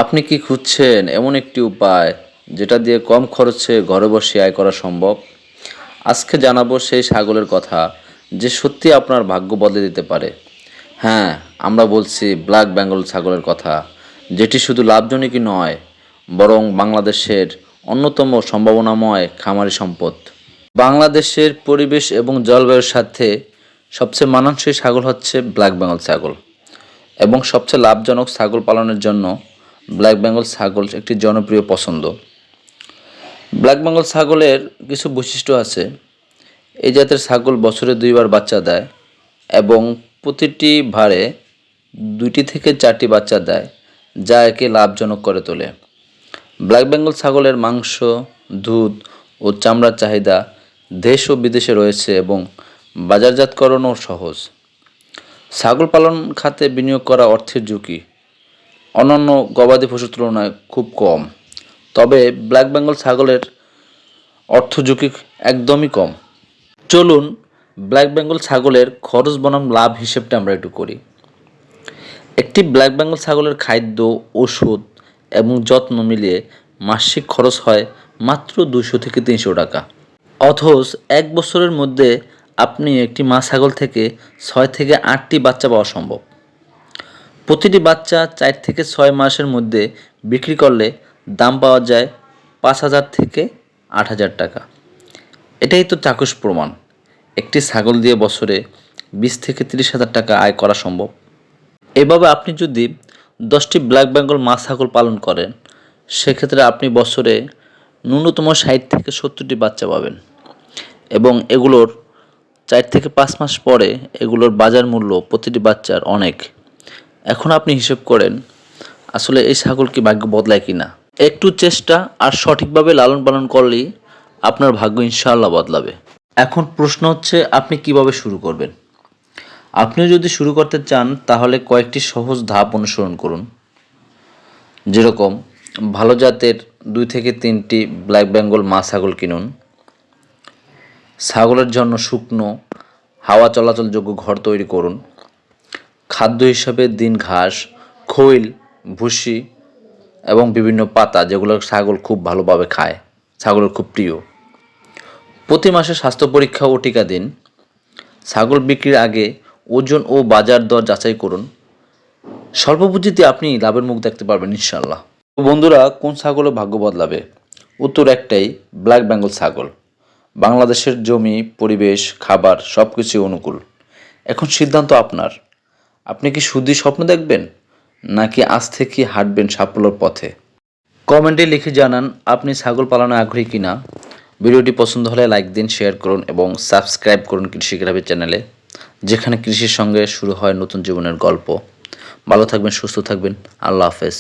আপনি কি খুঁজছেন এমন একটি উপায় যেটা দিয়ে কম খরচে ঘরে বসে আয় করা সম্ভব? আজকে জানাবো সেই ছাগলের কথা যে সত্যি আপনার ভাগ্য বদলে দিতে পারে। হ্যাঁ, আমরা বলছি ব্ল্যাক বেঙ্গল ছাগলের কথা, যেটি শুধু লাভজনকই নয়, বরং বাংলাদেশের অন্যতম সম্ভাবনাময় খামারি সম্পদ। বাংলাদেশের পরিবেশ এবং জলবায়ুর সাথে সবচেয়ে মানানসই ছাগল হচ্ছে ব্ল্যাক বেঙ্গল ছাগল, এবং সবচেয়ে লাভজনক ছাগল পালনের জন্য ব্ল্যাক বেঙ্গল ছাগল একটি জনপ্রিয় পছন্দ। ব্ল্যাক বেঙ্গল ছাগলের কিছু বৈশিষ্ট্য আছে। এই জাতের ছাগল বছরে 2বার বাচ্চা দেয় এবং প্রতিটি ভাড়ে 2টি থেকে 4টি বাচ্চা দেয়, যা একে লাভজনক করে তোলে। ব্ল্যাক বেঙ্গল ছাগলের মাংস, দুধ ও চামড়ার চাহিদা দেশ ও বিদেশে রয়েছে এবং বাজারজাতকরণও সহজ। ছাগল পালন খাতে বিনিয়োগ করা অর্থের ঝুঁকি অন্যান্য গবাদি পশুর তুলনায় খুব কম, তবে ব্ল্যাক বেঙ্গল ছাগলের অর্থ ঝুঁকি একদমই কম। চলুন ব্ল্যাক বেঙ্গল ছাগলের খরচ বনাম লাভ হিসেবটা আমরা একটু করি। একটি ব্ল্যাক বেঙ্গল ছাগলের খাদ্য, ওষুধ এবং যত্ন মিলিয়ে মাসিক খরচ হয় মাত্র 200 থেকে 300 টাকা। অথচ 1 বছরের মধ্যে আপনি একটি মা ছাগল থেকে 6 থেকে 8টি বাচ্চা পাওয়া সম্ভব। প্রতিটি বাচ্চা 4 থেকে 6 মাসের মধ্যে বিক্রি করলে দাম পাওয়া যায় 5,000 থেকে 8,000 টাকা। এটাই তো চাক্ষুষ প্রমাণ একটি ছাগল দিয়ে বছরে 20 থেকে 30,000 টাকা আয় করা সম্ভব। এভাবে আপনি যদি 10টি ব্ল্যাক বেঙ্গল মা ছাগল পালন করেন, সেক্ষেত্রে আপনি বছরে ন্যূনতম 60 থেকে 70টি বাচ্চা পাবেন এবং এগুলোর 4 থেকে 5 মাস পরে এগুলোর বাজার মূল্য প্রতিটি বাচ্চার অনেক। এখন আপনি হিসেব করেন আসলে এই ছাগল কি ভাগ্য বদলায় কি না। একটু চেষ্টা আর সঠিকভাবে লালন পালন করলেই আপনার ভাগ্য ইনশাআল্লাহ বদলাবে। এখন প্রশ্ন হচ্ছে আপনি কিভাবে শুরু করবেন। আপনিও যদি শুরু করতে চান তাহলে কয়েকটি সহজ ধাপ অনুসরণ করুন। যেরকম ভালো জাতের 2 থেকে 3টি ব্ল্যাক বেঙ্গল মা ছাগল কিনুন। ছাগলের জন্য শুকনো হাওয়া চলাচলযোগ্য ঘর তৈরি করুন। খাদ্য হিসাবে দিন ঘাস, খৈল, ভুসি এবং বিভিন্ন পাতা, যেগুলো ছাগল খুব ভালোভাবে খায়, ছাগলের খুব প্রিয়। প্রতি মাসে স্বাস্থ্য পরীক্ষা ও টিকা দিন। ছাগল বিক্রির আগে ওজন ও বাজার দর যাচাই করুন। স্বল্প পুঁজিতে আপনি লাভের মুখ দেখতে পারবেন ইনশাল্লাহ। বন্ধুরা, কোন ছাগলে ভাগ্য বদলাবে? উত্তর একটাই, ব্ল্যাক বেঙ্গল ছাগল। বাংলাদেশের জমি, পরিবেশ, খাবার সব কিছুই অনুকূল। এখন সিদ্ধান্ত আপনার। আপনি কি শুধুই স্বপ্ন দেখবেন, নাকি আজ থেকে হাঁটবেন সাফল্যের পথে? কমেন্টে লিখে জানান আপনি ছাগল পালনে আগ্রহী কিনা। ভিডিওটি পছন্দ হলে লাইক দিন, শেয়ার করুন এবং সাবস্ক্রাইব করুন কৃষি গ্রামের চ্যানেলে, যেখানে কৃষির সঙ্গে শুরু হয় নতুন জীবনের গল্প। ভালো থাকবেন, সুস্থ থাকবেন। আল্লাহ হাফেজ।